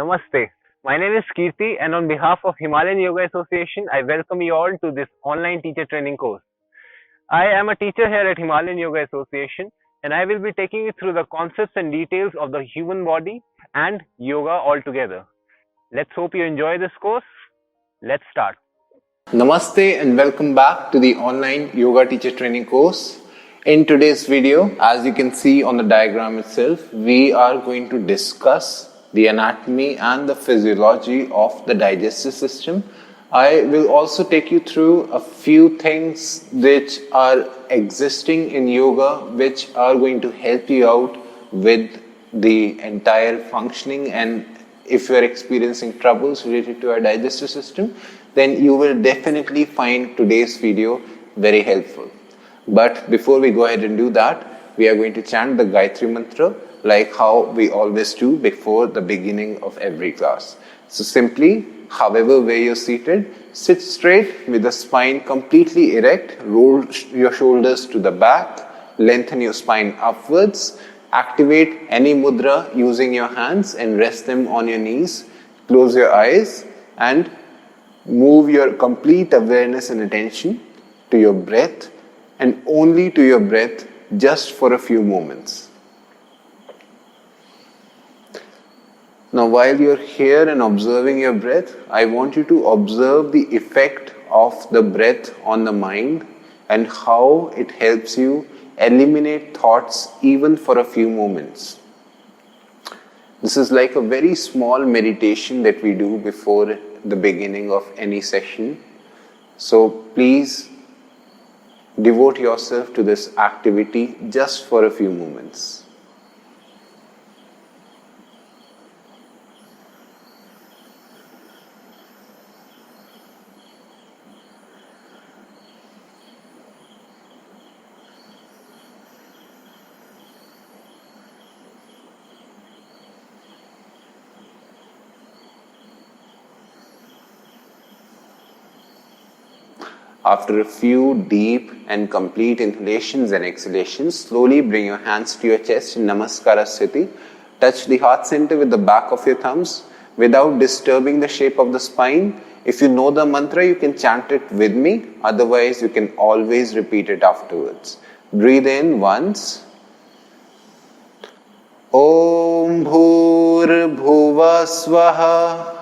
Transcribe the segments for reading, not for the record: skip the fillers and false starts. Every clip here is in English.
Namaste. My name is Kirti, and on behalf of Himalayan Yoga Association, I welcome you all to this online teacher training course. I am a teacher here at Himalayan Yoga Association, and I will be taking you through the concepts and details of the human body and yoga altogether. Let's hope you enjoy this course. Let's start. Namaste and welcome back to the online yoga teacher training course. In today's video, as you can see on the diagram itself, we are going to discuss the anatomy and the physiology of the digestive system. I will also take you through a few things which are existing in yoga which are going to help you out with the entire functioning, and if you are experiencing troubles related to our digestive system, then you will definitely find today's video very helpful. But before we go ahead and do that, we are going to chant the Gayatri Mantra like how we always do before the beginning of every class. So simply, however way you're seated, sit straight with the spine completely erect, roll your shoulders to the back, lengthen your spine upwards, activate any mudra using your hands and rest them on your knees, close your eyes and move your complete awareness and attention to your breath and only to your breath just for a few moments. Now while you're here and observing your breath, I want you to observe the effect of the breath on the mind and how it helps you eliminate thoughts even for a few moments. This is like a very small meditation that we do before the beginning of any session. So please devote yourself to this activity just for a few moments. After a few deep and complete inhalations and exhalations, slowly bring your hands to your chest in Namaskara Sthiti. Touch the heart center with the back of your thumbs without disturbing the shape of the spine. If you know the mantra, you can chant it with me. Otherwise, you can always repeat it afterwards. Breathe in once. Om Bhur Bhuva Swaha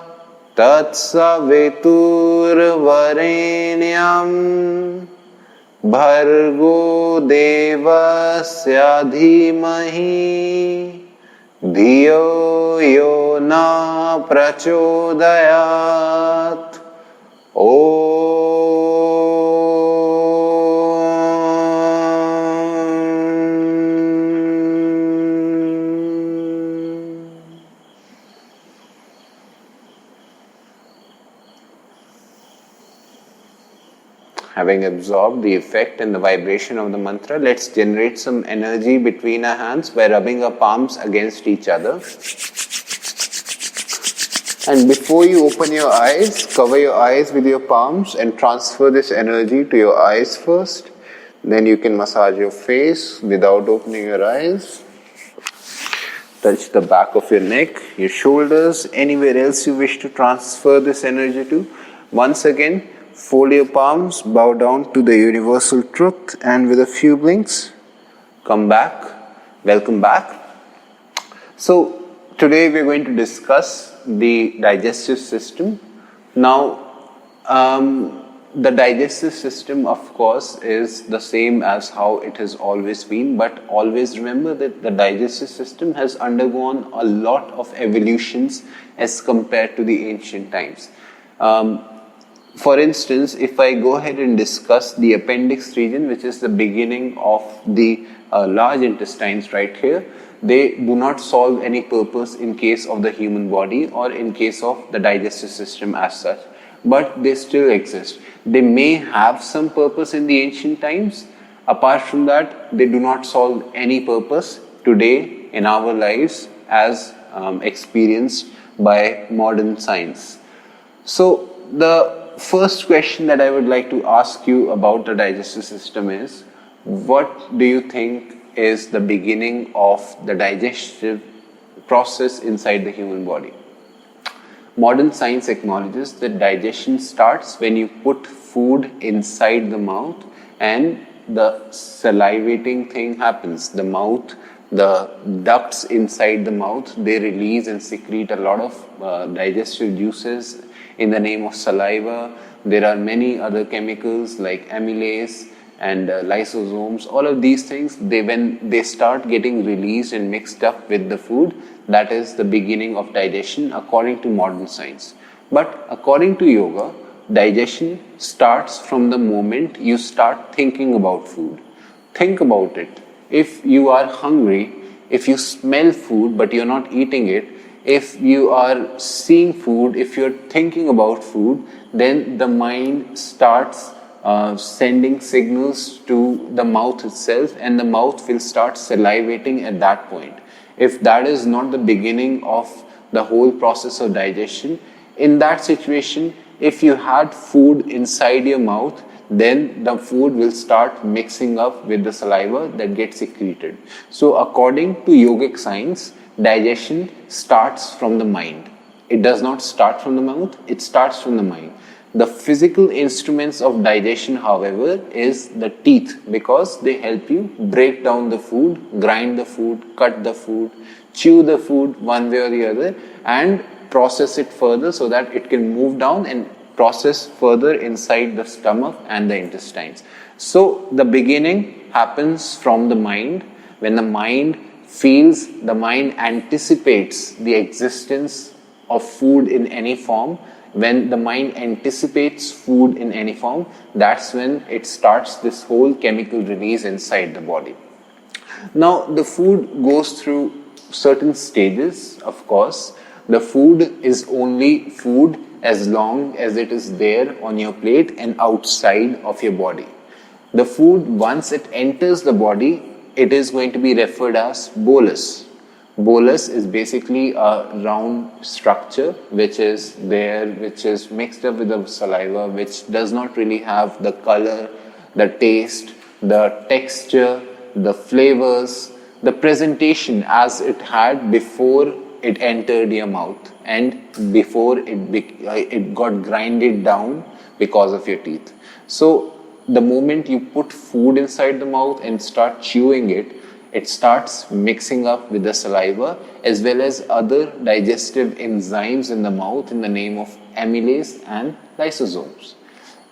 Tatsaviturvarenyam Bhargo Devasya Dhimahi Dhiyo Yo Na Prachodayat. Having absorbed the effect and the vibration of the mantra, let's generate some energy between our hands by rubbing our palms against each other. And before you open your eyes, cover your eyes with your palms and transfer this energy to your eyes first. Then you can massage your face without opening your eyes. Touch the back of your neck, your shoulders, anywhere else you wish to transfer this energy to. Once again, fold your palms, bow down to the universal truth, and with a few blinks, come back. Welcome back. So, today we are going to discuss the digestive system. Now, the digestive system, of course, is the same as how it has always been, but always remember that the digestive system has undergone a lot of evolutions as compared to the ancient times. For instance, if I go ahead and discuss the appendix region, which is the beginning of the large intestines right here, they do not solve any purpose in case of the human body or in case of the digestive system as such, but they still exist. They may have some purpose in the ancient times. Apart from that, they do not solve any purpose today in our lives as experienced by modern science. So, the first question that I would like to ask you about the digestive system is, what do you think is the beginning of the digestive process inside the human body? Modern science acknowledges that digestion starts when you put food inside the mouth and the salivating thing happens. The mouth, the ducts inside the mouth, they release and secrete a lot of digestive juices in the name of saliva. There are many other chemicals like amylase and lysosomes. All of these things, when they start getting released and mixed up with the food, that is the beginning of digestion according to modern science. But according to yoga, digestion starts from the moment you start thinking about food. Think about it. If you are hungry, if you smell food but you're not eating it, if you are seeing food, if you're thinking about food, then the mind starts sending signals to the mouth itself, and the mouth will start salivating at that point. If that is not the beginning of the whole process of digestion, in that situation, if you had food inside your mouth, then the food will start mixing up with the saliva that gets secreted. So according to yogic science, digestion starts from the mind. It does not start from the mouth, it starts from the mind. The physical instruments of digestion, however, is the teeth, because they help you break down the food, grind the food, cut the food, chew the food one way or the other, and process it further so that it can move down and process further inside the stomach and the intestines. So the beginning happens from the mind. When the mind feels, the mind anticipates the existence of food in any form. When the mind anticipates food in any form, that's when it starts this whole chemical release inside the body. Now, the food goes through certain stages, of course. The food is only food as long as it is there on your plate and outside of your body. The food, once it enters the body, it is going to be referred as bolus. Bolus is basically a round structure which is there, which is mixed up with the saliva, which does not really have the color, the taste, the texture, the flavors, the presentation as it had before it entered your mouth and before it got grinded down because of your teeth. So the moment you put food inside the mouth and start chewing it, it starts mixing up with the saliva as well as other digestive enzymes in the mouth in the name of amylase and lysosomes.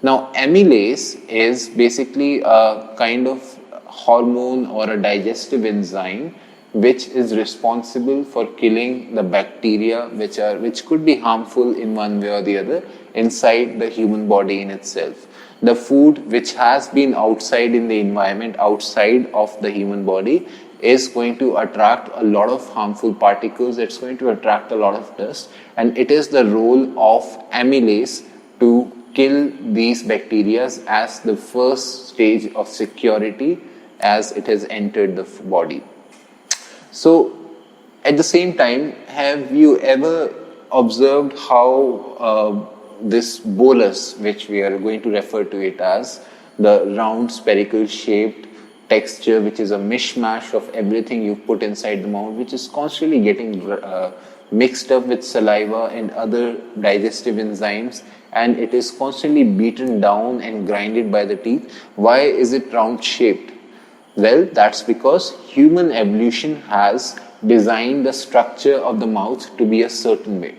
Now, amylase is basically a kind of hormone or a digestive enzyme which is responsible for killing the bacteria which could be harmful in one way or the other inside the human body in itself. The food which has been outside in the environment, outside of the human body, is going to attract a lot of harmful particles, it's going to attract a lot of dust, and it is the role of amylase to kill these bacteria as the first stage of security as it has entered the body. So, at the same time, have you ever observed how this bolus, which we are going to refer to it as, the round spherical shaped texture, which is a mishmash of everything you put inside the mouth, which is constantly getting mixed up with saliva and other digestive enzymes, and it is constantly beaten down and grinded by the teeth. Why is it round shaped? Well, that's because human evolution has designed the structure of the mouth to be a certain way.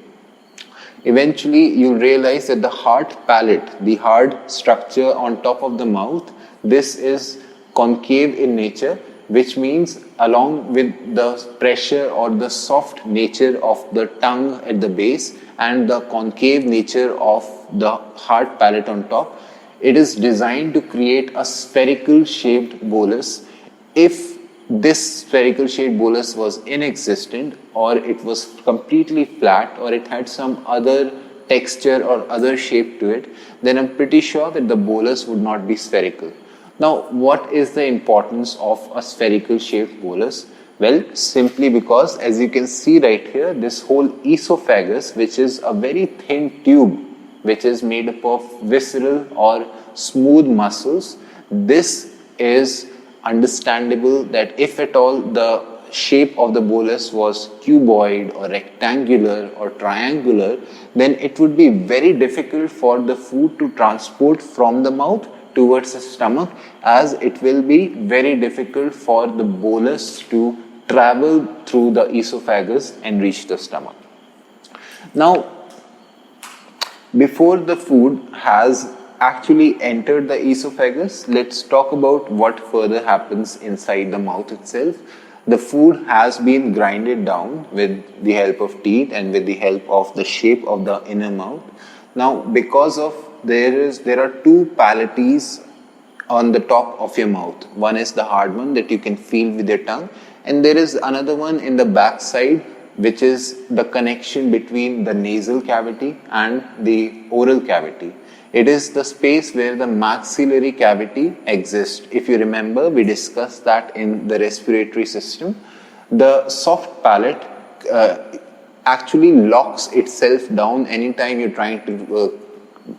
Eventually, you realize that the hard palate, the hard structure on top of the mouth, this is concave in nature, which means along with the pressure or the soft nature of the tongue at the base and the concave nature of the hard palate on top, it is designed to create a spherical shaped bolus. If this spherical shaped bolus was inexistent, or it was completely flat, or it had some other texture or other shape to it, then I'm pretty sure that the bolus would not be spherical. Now, what is the importance of a spherical shaped bolus? Well, simply because, as you can see right here, this whole esophagus, which is a very thin tube, which is made up of visceral or smooth muscles, this is understandable that if at all the shape of the bolus was cuboid or rectangular or triangular, then it would be very difficult for the food to transport from the mouth towards the stomach, as it will be very difficult for the bolus to travel through the esophagus and reach the stomach. Now, before the food has actually entered the esophagus, let's talk about what further happens inside the mouth itself. The food has been grinded down with the help of teeth and with the help of the shape of the inner mouth. Now, because of there are two palates on the top of your mouth. One is the hard one that you can feel with your tongue, and there is another one in the back side, which is the connection between the nasal cavity and the oral cavity. It is the space where the maxillary cavity exists. If you remember, we discussed that in the respiratory system. The soft palate actually locks itself down anytime you're trying to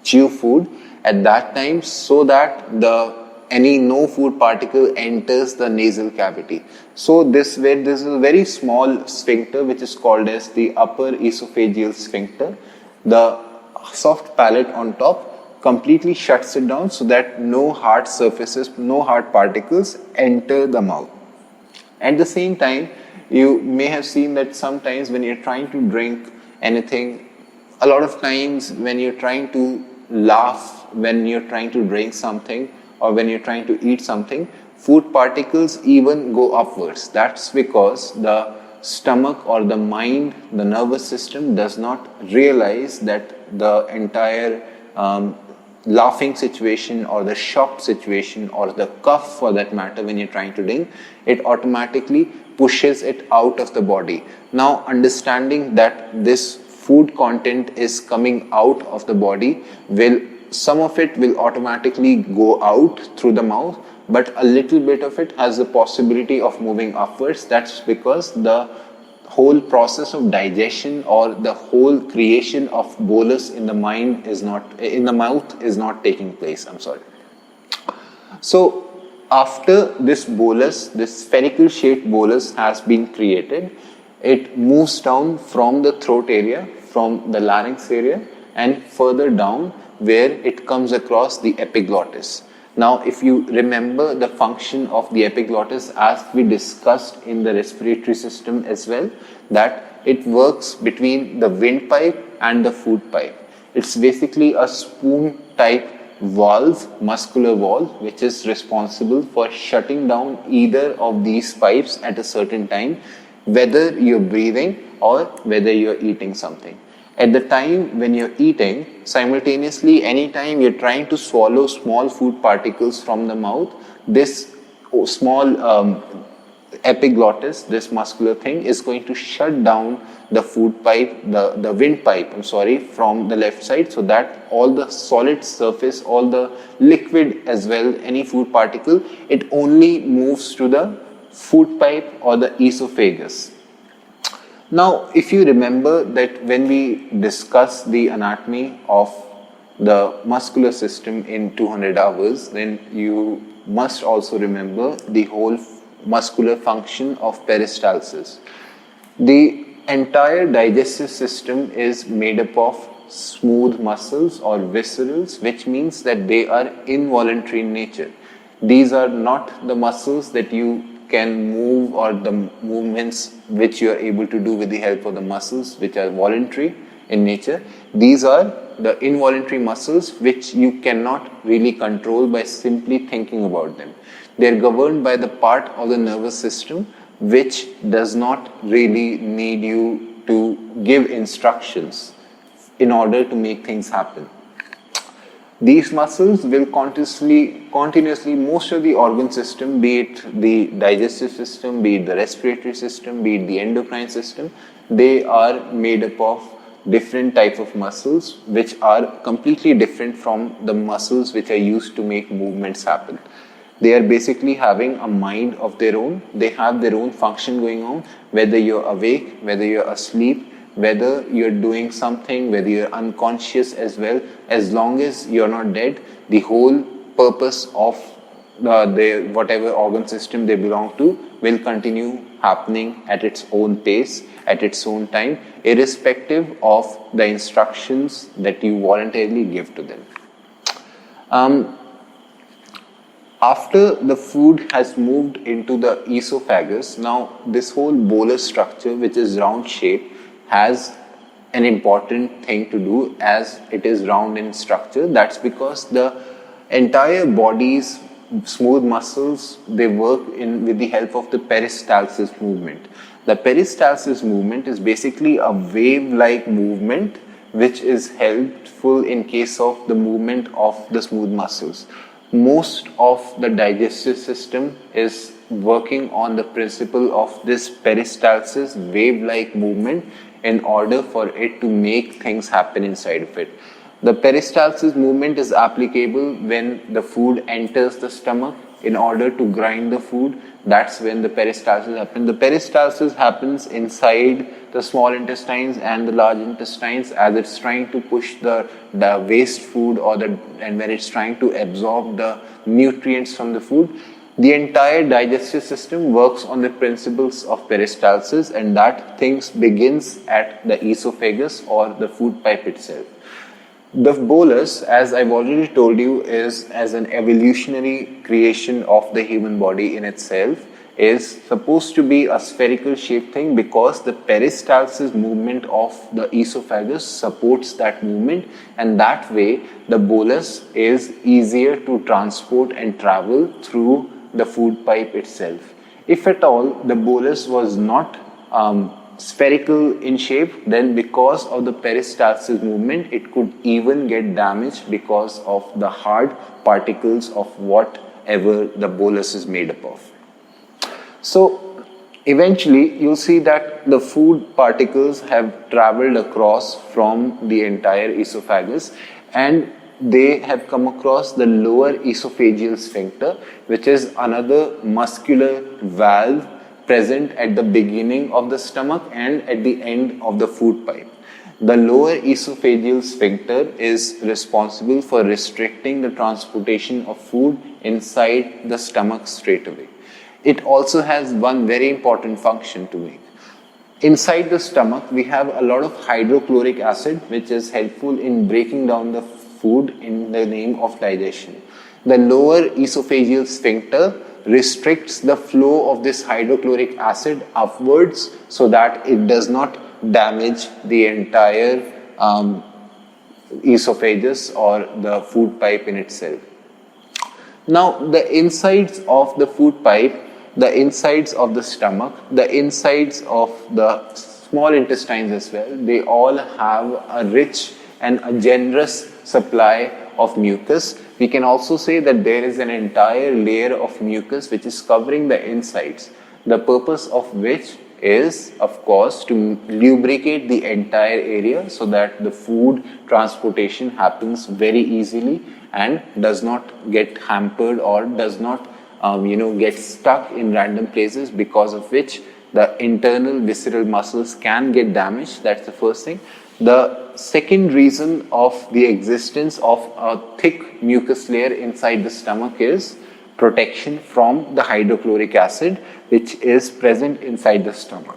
chew food at that time, so that no food particle enters the nasal cavity. So this is a very small sphincter which is called as the upper esophageal sphincter. The soft palate on top completely shuts it down so that no hard surfaces, no hard particles enter the mouth. At the same time, you may have seen that sometimes when you're trying to drink anything, a lot of times when you're trying to laugh, when you're trying to drink something, or when you're trying to eat something, food particles even go upwards. That's because the stomach or the mind, the nervous system does not realize that the entire laughing situation or the shock situation or the cough for that matter, when you're trying to drink, it automatically pushes it out of the body. Now, understanding that this food content is coming out of the body, some of it will automatically go out through the mouth, but a little bit of it has the possibility of moving upwards. That's because the whole process of digestion or the whole creation of bolus in the mouth is not taking place. So after this bolus, this spherical shaped bolus has been created, it moves down from the throat area, from the larynx area, and further down where it comes across the epiglottis. Now, if you remember the function of the epiglottis, as we discussed in the respiratory system as well, that it works between the windpipe and the food pipe. It's basically a spoon type valve, muscular valve, which is responsible for shutting down either of these pipes at a certain time, whether you're breathing or whether you're eating something. At the time when you're eating, simultaneously, anytime you're trying to swallow small food particles from the mouth, this small epiglottis, this muscular thing, is going to shut down the food pipe, the windpipe, from the left side, so that all the solid surface, all the liquid as well, any food particle, it only moves to the food pipe or the esophagus. Now, if you remember that when we discussed the anatomy of the muscular system in 200 hours, then you must also remember the whole muscular function of peristalsis. The entire digestive system is made up of smooth muscles or viscerals, which means that they are involuntary in nature. These are not the muscles that you can move or the movements which you are able to do with the help of the muscles which are voluntary in nature. These are the involuntary muscles which you cannot really control by simply thinking about them. They are governed by the part of the nervous system which does not really need you to give instructions in order to make things happen. These muscles will continuously, most of the organ system, be it the digestive system, be it the respiratory system, be it the endocrine system, they are made up of different types of muscles which are completely different from the muscles which are used to make movements happen. They are basically having a mind of their own. They have their own function going on, whether you're awake, whether you're asleep, whether you're doing something, whether you're unconscious as well. As long as you're not dead, the whole purpose of whatever organ system they belong to will continue happening at its own pace, at its own time, irrespective of the instructions that you voluntarily give to them. After the food has moved into the esophagus, now this whole bolus structure, which is round shape, has an important thing to do as it is round in structure. That's because the entire body's smooth muscles, they work with the help of the peristalsis movement. The peristalsis movement is basically a wave-like movement which is helpful in case of the movement of the smooth muscles. Most of the digestive system is working on the principle of this peristalsis wave-like movement in order for it to make things happen inside of it. The peristalsis movement is applicable when the food enters the stomach in order to grind the food. That's when the peristalsis happens. The peristalsis happens inside the small intestines and the large intestines as it's trying to push the waste food and when it's trying to absorb the nutrients from the food. The entire digestive system works on the principles of peristalsis, and that things begins at the esophagus or the food pipe itself. The bolus, as I've already told you, is as an evolutionary creation of the human body in itself, is supposed to be a spherical shaped thing because the peristalsis movement of the esophagus supports that movement, and that way the bolus is easier to transport and travel through the food pipe itself. If at all the bolus was not spherical in shape, then because of the peristalsis movement, it could even get damaged because of the hard particles of whatever the bolus is made up of. So eventually you'll see that the food particles have traveled across from the entire esophagus and they have come across the lower esophageal sphincter, which is another muscular valve present at the beginning of the stomach and at the end of the food pipe. The lower esophageal sphincter is responsible for restricting the transportation of food inside the stomach straight away. It also has one very important function to make. Inside the stomach, we have a lot of hydrochloric acid, which is helpful in breaking down the food in the name of digestion. The lower esophageal sphincter restricts the flow of this hydrochloric acid upwards so that it does not damage the entire esophagus or the food pipe in itself. Now, the insides of the food pipe, the insides of the stomach, the insides of the small intestines as well, they all have a rich and a generous supply of mucus. We can also say that there is an entire layer of mucus which is covering the insides, the purpose of which is, of course, to lubricate the entire area so that the food transportation happens very easily and does not get hampered or does not get stuck in random places, because of which the internal visceral muscles can get damaged. That's the first thing. The second reason of the existence of a thick mucus layer inside the stomach is protection from the hydrochloric acid which is present inside the stomach.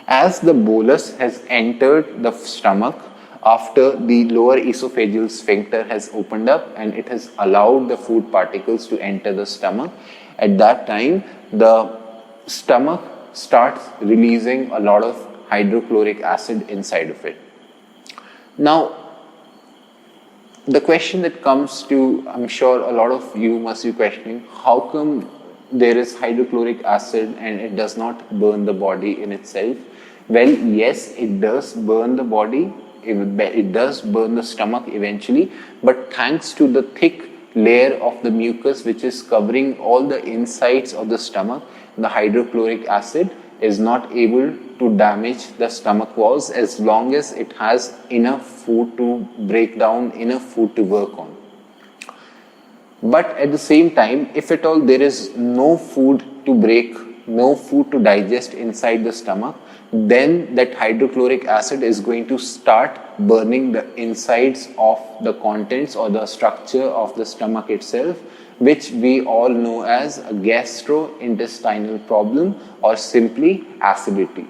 As the bolus has entered the stomach after the lower esophageal sphincter has opened up and it has allowed the food particles to enter the stomach, at that time the stomach starts releasing a lot of hydrochloric acid inside of it. Now, the question that comes to, I'm sure a lot of you must be questioning, how come there is hydrochloric acid and it does not burn the body in itself? Well, yes, it does burn the body, it does burn the stomach eventually, but thanks to the thick layer of the mucus which is covering all the insides of the stomach, the hydrochloric acid is not able to damage the stomach walls as long as it has enough food to break down, enough food to work on. But at the same time, if at all there is no food to break no food to digest inside the stomach, then that hydrochloric acid is going to start burning the insides of the contents or the structure of the stomach itself, which we all know as a gastrointestinal problem or simply acidity.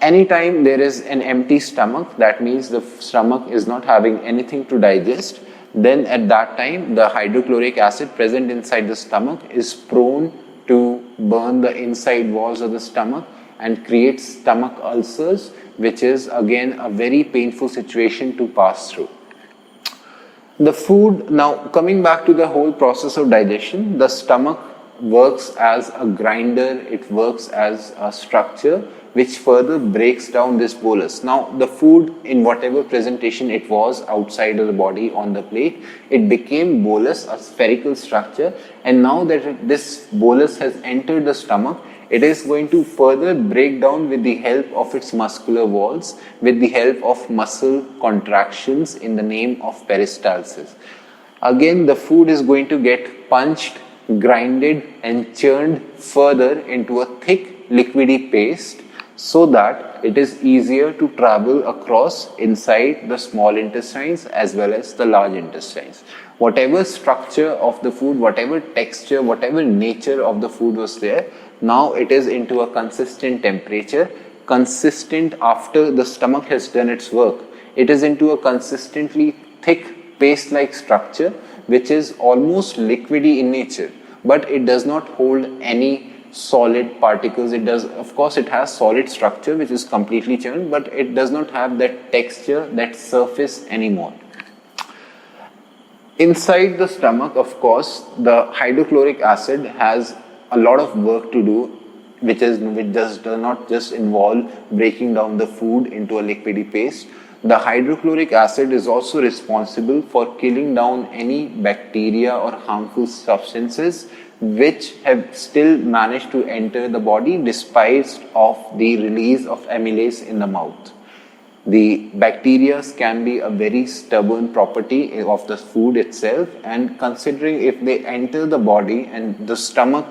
Anytime there is an empty stomach, that means the stomach is not having anything to digest, then at that time the hydrochloric acid present inside the stomach is prone to burn the inside walls of the stomach and create stomach ulcers, which is again a very painful situation to pass through. The food, now coming back to the whole process of digestion, the stomach works as a grinder, it works as a structure which further breaks down this bolus. Now the food, in whatever presentation it was outside of the body on the plate, it became bolus, a spherical structure, and now that this bolus has entered the stomach, it is going to further break down with the help of its muscular walls, with the help of muscle contractions in the name of peristalsis. Again, the food is going to get punched, grinded and churned further into a thick liquidy paste so that it is easier to travel across inside the small intestines as well as the large intestines. Whatever structure of the food, whatever texture, whatever nature of the food was there, now it is into a consistent temperature, consistent after the stomach has done its work. It is into a consistently thick paste-like structure which is almost liquidy in nature, but it does not hold any solid particles. It does, of course, it has solid structure which is completely churned, but it does not have that texture, that surface anymore. Inside the stomach, of course, the hydrochloric acid has a lot of work to do, which does not just involve breaking down the food into a liquidy paste. The hydrochloric acid is also responsible for killing down any bacteria or harmful substances which have still managed to enter the body despite of the release of amylase in the mouth. The bacteria can be a very stubborn property of the food itself, and considering if they enter the body, and the stomach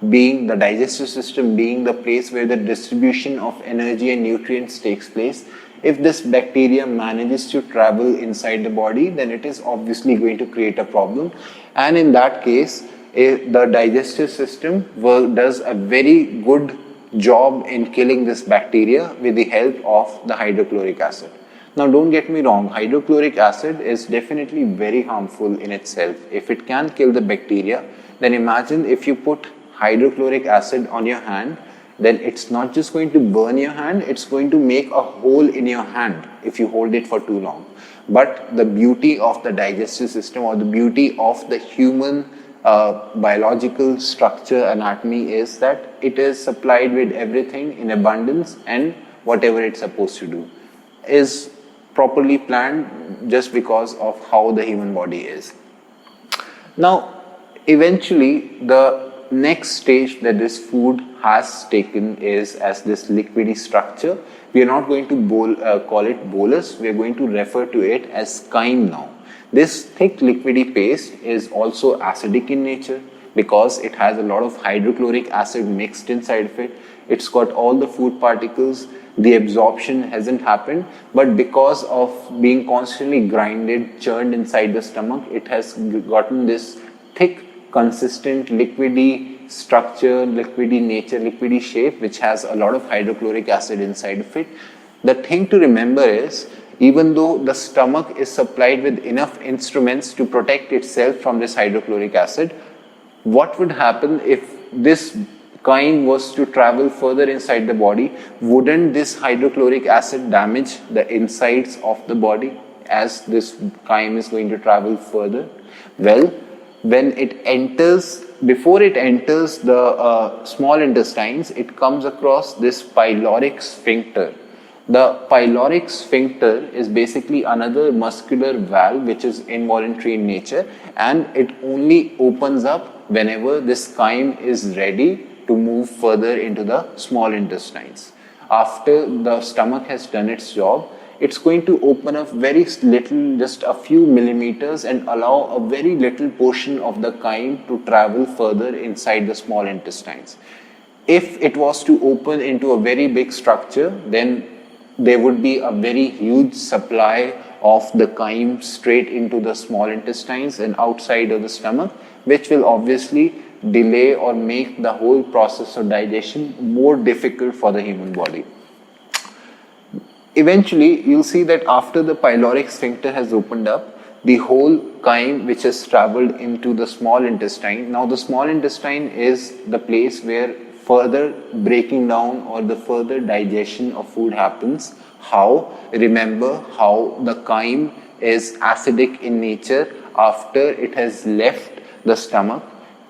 being the digestive system being the place where the distribution of energy and nutrients takes place, if this bacteria manages to travel inside the body, then it is obviously going to create a problem. And in that case, the digestive system does a very good job in killing this bacteria with the help of the hydrochloric acid. Now don't get me wrong, hydrochloric acid is definitely very harmful in itself. If it can kill the bacteria, then imagine if you put hydrochloric acid on your hand, then it's not just going to burn your hand, it's going to make a hole in your hand if you hold it for too long. But the beauty of the digestive system, or the beauty of the human biological structure, anatomy, is that it is supplied with everything in abundance, and whatever it's supposed to do is properly planned just because of how the human body is. Now, eventually, the next stage that this food has taken is as this liquidy structure. We are not going to call it bolus, we are going to refer to it as 𝐘𝐸 now. This thick liquidy paste is also acidic in nature because it has a lot of hydrochloric acid mixed inside of it. It's got all the food particles, the absorption hasn't happened, but because of being constantly grinded, churned inside the stomach, it has gotten this thick, consistent, liquidy structure, liquidy nature, liquidy shape, which has a lot of hydrochloric acid inside of it. The thing to remember is, even though the stomach is supplied with enough instruments to protect itself from this hydrochloric acid, what would happen if this 𝐘𝐸 was to travel further inside the body? Wouldn't this hydrochloric acid damage the insides of the body as this 𝐘𝐸 is going to travel further? Well, when it enters, before it enters the small intestines, it comes across this pyloric sphincter. The pyloric sphincter is basically another muscular valve which is involuntary in nature, and it only opens up whenever this 𝐘𝐸 is ready to move further into the small intestines. After the stomach has done its job, it's going to open up very little, just a few millimeters, and allow a very little portion of the 𝐘𝐸 to travel further inside the small intestines. If it was to open into a very big structure, then there would be a very huge supply of the 𝐘𝐸 straight into the small intestines and outside of the stomach, which will obviously delay or make the whole process of digestion more difficult for the human body. Eventually, you'll see that after the pyloric sphincter has opened up, the whole 𝐘𝐸 which has traveled into the small intestine. Now, the small intestine is the place where further breaking down or the further digestion of food happens. How? Remember how the 𝐘𝐸 is acidic in nature after it has left the stomach.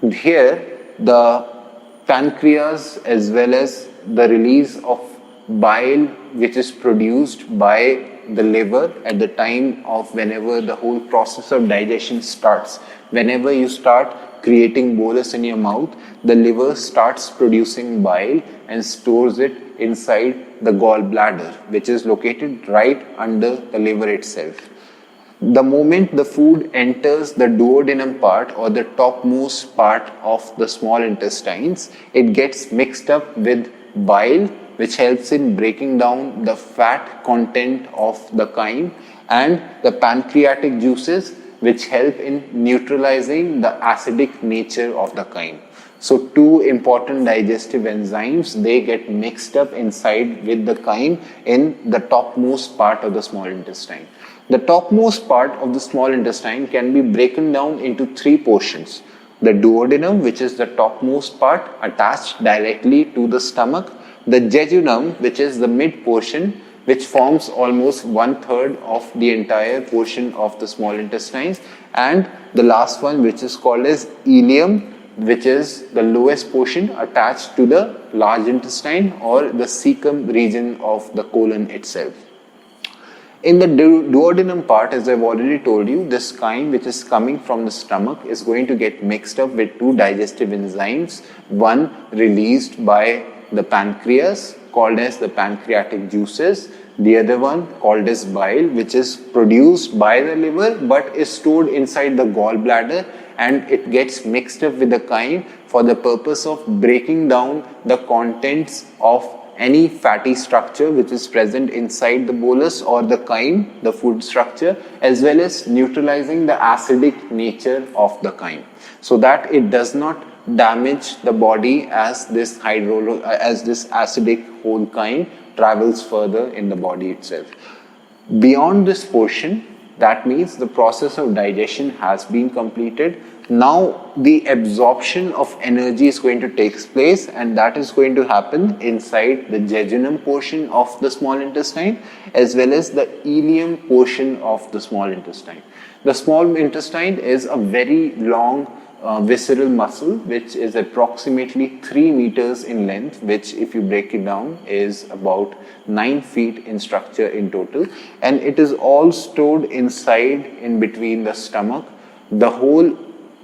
Here, the pancreas as well as the release of bile which is produced by the liver at the time of whenever the whole process of digestion starts. Whenever you start creating bolus in your mouth, the liver starts producing bile and stores it inside the gallbladder, which is located right under the liver itself. The moment the food enters the duodenum part or the topmost part of the small intestines, it gets mixed up with bile, which helps in breaking down the fat content of the 𝐘𝐸, and the pancreatic juices, which help in neutralizing the acidic nature of the 𝐘𝐸. So two important digestive enzymes, they get mixed up inside with the 𝐘𝐸 in the topmost part of the small intestine. The topmost part of the small intestine can be broken down into three portions. The duodenum, which is the topmost part attached directly to the stomach. The jejunum, which is the mid portion, which forms almost 1/3 of the entire portion of the small intestines, and the last one, which is called as ileum, which is the lowest portion attached to the large intestine or the cecum region of the colon itself. In the duodenum part, as I've already told you, this 𝐘𝐸 which is coming from the stomach is going to get mixed up with two digestive enzymes, one released by the pancreas called as the pancreatic juices, the other one called as bile, which is produced by the liver but is stored inside the gallbladder, and it gets mixed up with the 𝐘𝐸 for the purpose of breaking down the contents of any fatty structure which is present inside the bolus or the 𝐘𝐸, the food structure, as well as neutralizing the acidic nature of the 𝐘𝐸, so that it does not damage the body as this acidic whole 𝐘𝐸 travels further in the body itself. Beyond this portion, that means the process of digestion has been completed. Now the absorption of energy is going to take place, and that is going to happen inside the jejunum portion of the small intestine as well as the ileum portion of the small intestine. The small intestine is a very long visceral muscle which is approximately 3 meters in length, which if you break it down is about 9 feet in structure in total, and it is all stored inside in between the stomach. The whole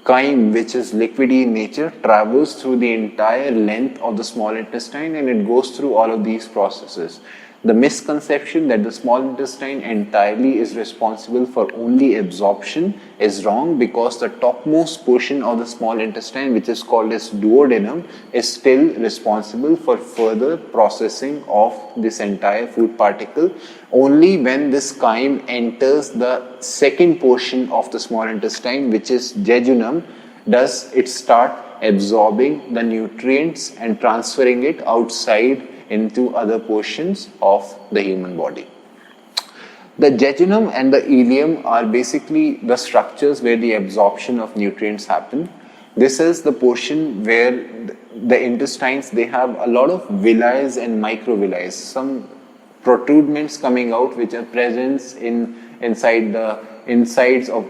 𝐘𝐸, which is liquidy in nature, travels through the entire length of the small intestine, and it goes through all of these processes. The misconception that the small intestine entirely is responsible for only absorption is wrong, because the topmost portion of the small intestine, which is called as duodenum, is still responsible for further processing of this entire food particle. Only when this 𝐘𝐸 enters the second portion of the small intestine, which is jejunum, does it start absorbing the nutrients and transferring it outside into other portions of the human body. The jejunum and the ileum are basically the structures where the absorption of nutrients happen. This is the portion where the intestines, they have a lot of villi and microvilli, some protrudements coming out which are present inside the insides of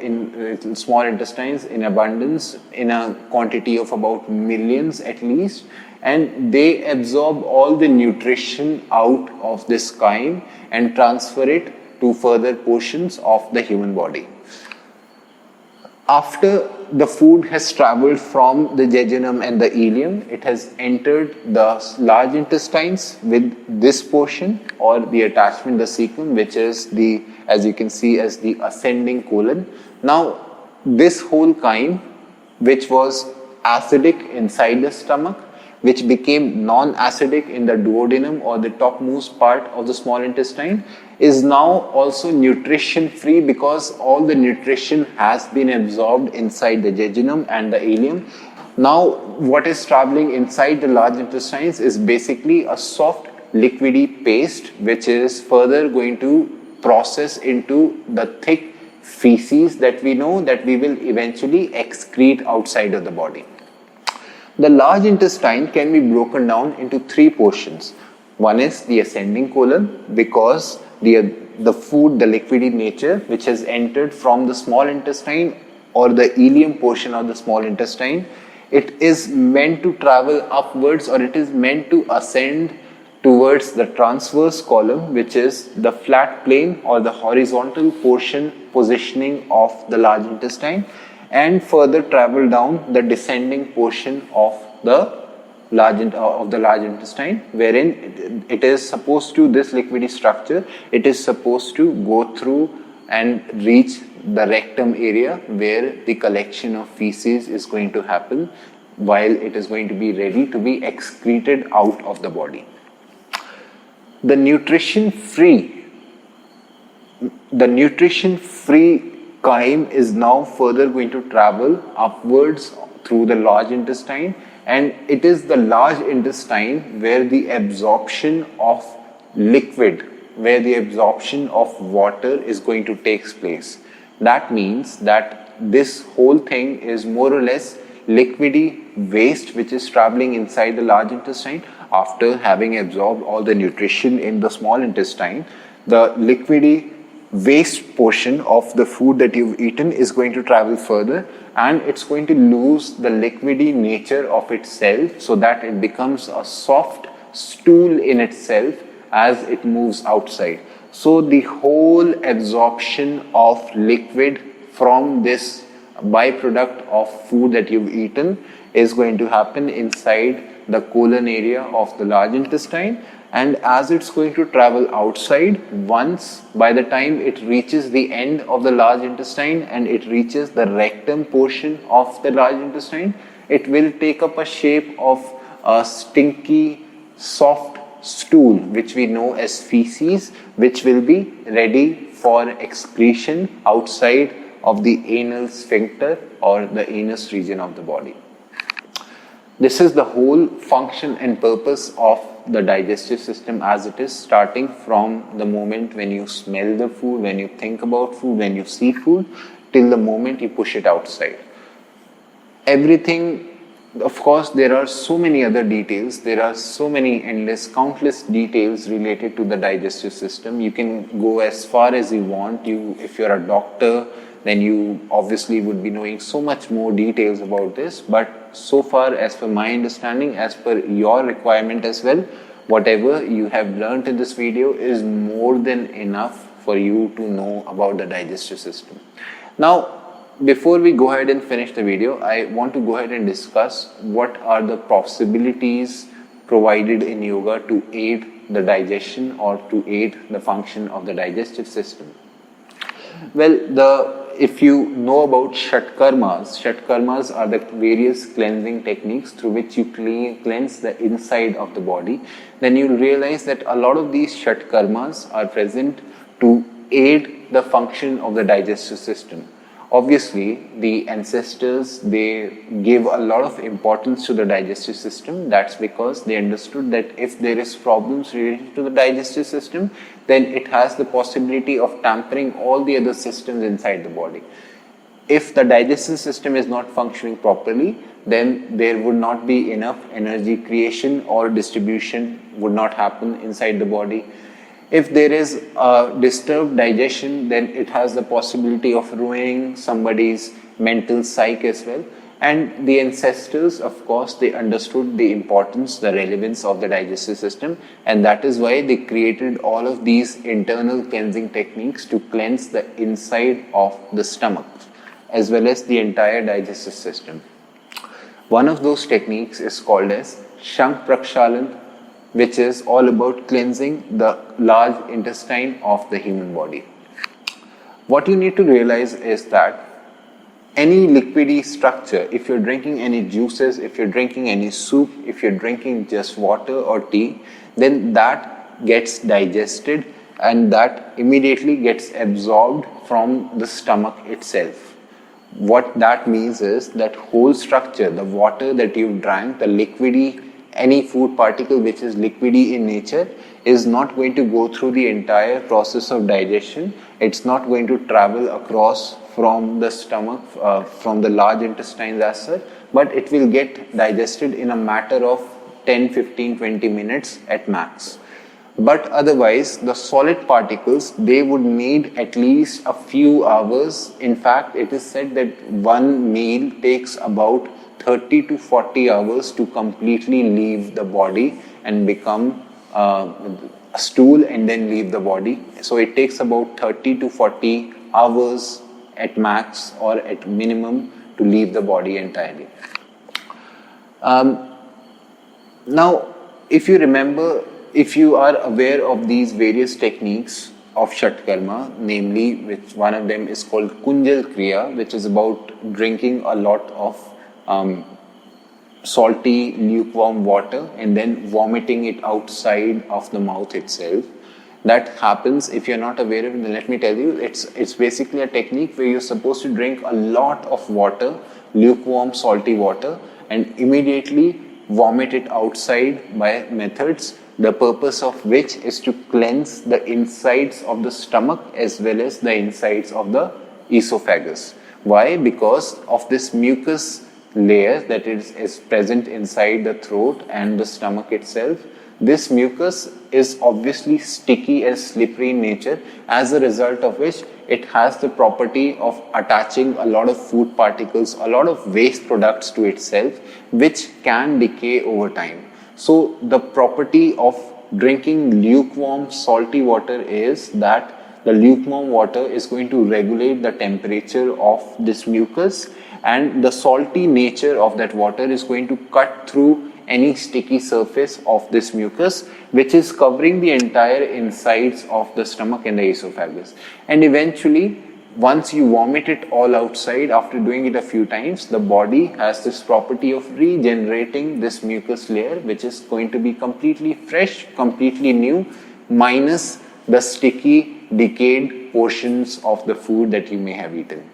small intestines in abundance, in a quantity of about millions at least, and they absorb all the nutrition out of this 𝐘𝐸 and transfer it to further portions of the human body. After the food has traveled from the jejunum and the ileum, it has entered the large intestines with this portion or the attachment, the cecum, which is the, as you can see, as the ascending colon. Now, this whole 𝐘𝐸, which was acidic inside the stomach, which became non-acidic in the duodenum or the topmost part of the small intestine, is now also nutrition free because all the nutrition has been absorbed inside the jejunum and the ileum. Now what is traveling inside the large intestines is basically a soft liquidy paste, which is further going to process into the thick feces that we know that we will eventually excrete outside of the body. The large intestine can be broken down into three portions. One is the ascending colon, because the food, the liquidy nature, which has entered from the small intestine or the ileum portion of the small intestine, it is meant to travel upwards, or it is meant to ascend towards the transverse column, which is the flat plane or the horizontal portion positioning of the large intestine, and further travel down the descending portion of the large intestine, wherein it is supposed to, this liquidy structure, it is supposed to go through and reach the rectum area, where the collection of feces is going to happen while it is going to be ready to be excreted out of the body. The nutrition free chyme is now further going to travel upwards through the large intestine, and it is the large intestine where the absorption of liquid, where the absorption of water is going to take place. That means that this whole thing is more or less liquidy waste which is traveling inside the large intestine after having absorbed all the nutrition in the small intestine. The liquidy waste portion of the food that you've eaten is going to travel further, and it's going to lose the liquidy nature of itself, so that it becomes a soft stool in itself as it moves outside. So the whole absorption of liquid from this byproduct of food that you've eaten is going to happen inside the colon area of the large intestine, and as it's going to travel outside, once by the time it reaches the end of the large intestine and it reaches the rectum portion of the large intestine, it will take up a shape of a stinky, soft stool, which we know as feces, which will be ready for excretion outside of the anal sphincter or the anus region of the body. This is the whole function and purpose of the digestive system as it is, starting from the moment when you smell the food, when you think about food, when you see food, till the moment you push it outside. Everything, of course, there are so many other details, there are so many endless, countless details related to the digestive system. You can go as far as you want. If you're a doctor, then you obviously would be knowing so much more details about this, but so far, as per my understanding, as per your requirement as well, whatever you have learnt in this video is more than enough for you to know about the digestive system. Now, before we go ahead and finish the video, I want to go ahead and discuss what are the possibilities provided in yoga to aid the digestion or to aid the function of the digestive system. Well, if you know about षट्कर्mas are the various cleansing techniques through which you cleanse the inside of the body. Then you'll realize that a lot of these षट्कर्mas are present to aid the function of the digestive system. Obviously, the ancestors, they give a lot of importance to the digestive system. That's because they understood that if there is problems related to the digestive system, then it has the possibility of tampering all the other systems inside the body. If the digestive system is not functioning properly, then there would not be enough energy creation or distribution would not happen inside the body. If there is a disturbed digestion, then it has the possibility of ruining somebody's mental psyche as well. And the ancestors, of course, they understood the importance, the relevance of the digestive system, and that is why they created all of these internal cleansing techniques to cleanse the inside of the stomach as well as the entire digestive system. One of those techniques is called as Shank Prakshalan, which is all about cleansing the large intestine of the human body. What you need to realize is that any liquidy structure, if you're drinking any juices, if you're drinking any soup, if you're drinking just water or tea, then that gets digested and that immediately gets absorbed from the stomach itself. What that means is that whole structure, the water that you've drank, the liquidy, any food particle which is liquidy in nature, is not going to go through the entire process of digestion. It's not going to travel across from the stomach, from the large intestines as such, but it will get digested in a matter of 10, 15, 20 minutes at max. But otherwise, the solid particles, they would need at least a few hours. In fact, it is said that one meal takes about 30 to 40 hours to completely leave the body and become a stool and then leave the body. So it takes about 30 to 40 hours at max or at minimum to leave the body entirely. Now, if you remember, if you are aware of these various techniques of 𝐸𝐶, namely, which one of them is called 𝐘𝐨𝐼 Kriya, which is about drinking a lot of salty, lukewarm water and then vomiting it outside of the mouth itself. That happens. If you're not aware of it, then let me tell you, it's basically a technique where you're supposed to drink a lot of water, lukewarm, salty water, and immediately vomit it outside by methods, the purpose of which is to cleanse the insides of the stomach as well as the insides of the esophagus. Why? Because of this mucus layer that is present inside the throat and the stomach itself. This mucus is obviously sticky and slippery in nature, as a result of which it has the property of attaching a lot of food particles, a lot of waste products to itself, which can decay over time. So the property of drinking lukewarm salty water is that the lukewarm water is going to regulate the temperature of this mucus, and the salty nature of that water is going to cut through any sticky surface of this mucus, which is covering the entire insides of the stomach and the esophagus. And eventually, once you vomit it all outside after doing it a few times, the body has this property of regenerating this mucus layer, which is going to be completely fresh, completely new, minus the sticky, decayed portions of the food that you may have eaten.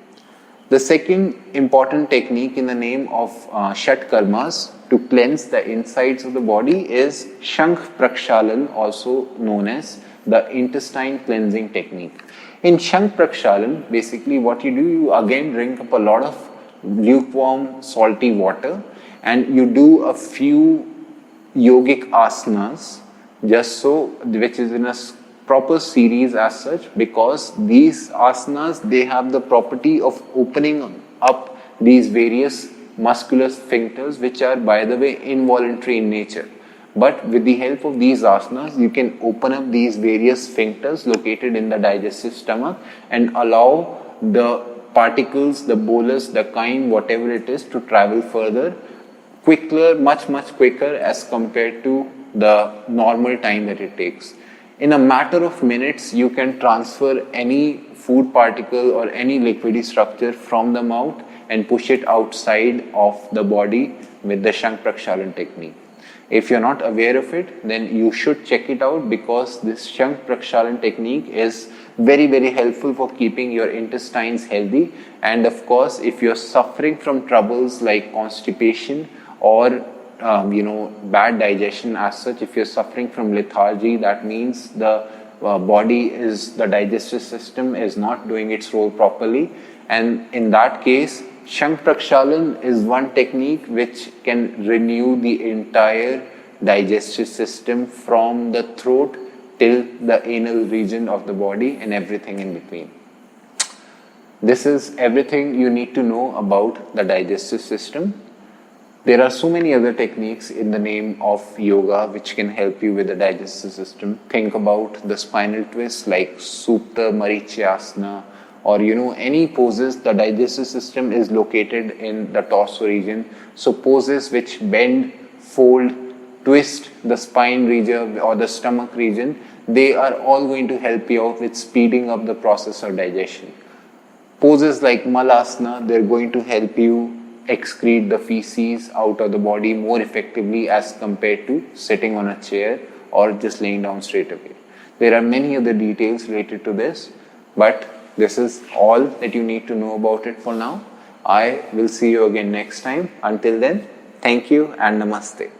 The second important technique in the name of षट्कर्मास to cleanse the insides of the body is Shankh Prakshalan, also known as the intestine cleansing technique. In Shankh Prakshalan, basically what you do, you again drink up a lot of lukewarm salty water and you do a few yogic asanas, just so, which is in a proper series as such, because these asanas, they have the property of opening up these various muscular sphincters, which are, by the way, involuntary in nature. But with the help of these asanas, you can open up these various sphincters located in the digestive stomach and allow the particles, the bolus, the chyme, whatever it is, to travel further quicker, much quicker as compared to the normal time that it takes. In a matter of minutes, you can transfer any food particle or any liquidy structure from the mouth and push it outside of the body with the Shankh Prakshalan technique. If you're not aware of it, then you should check it out, because this Shankh Prakshalan technique is very helpful for keeping your intestines healthy. And of course, if you're suffering from troubles like constipation or bad digestion as such, if you're suffering from lethargy, that means the the digestive system is not doing its role properly. And in that case, Shankh Prakshalan is one technique which can renew the entire digestive system from the throat till the anal region of the body and everything in between. This is everything you need to know about the digestive system. There are so many other techniques in the name of yoga which can help you with the digestive system. Think about the spinal twists like Supta Marityasana, or any poses. The digestive system is located in the torso region. So poses which bend, fold, twist the spine region or the stomach region, they are all going to help you out with speeding up the process of digestion. Poses like Malasana, they're going to help you excrete the feces out of the body more effectively as compared to sitting on a chair or just laying down straight away. There are many other details related to this, but this is all that you need to know about it for now. I will see you again next time. Until then, thank you and namaste.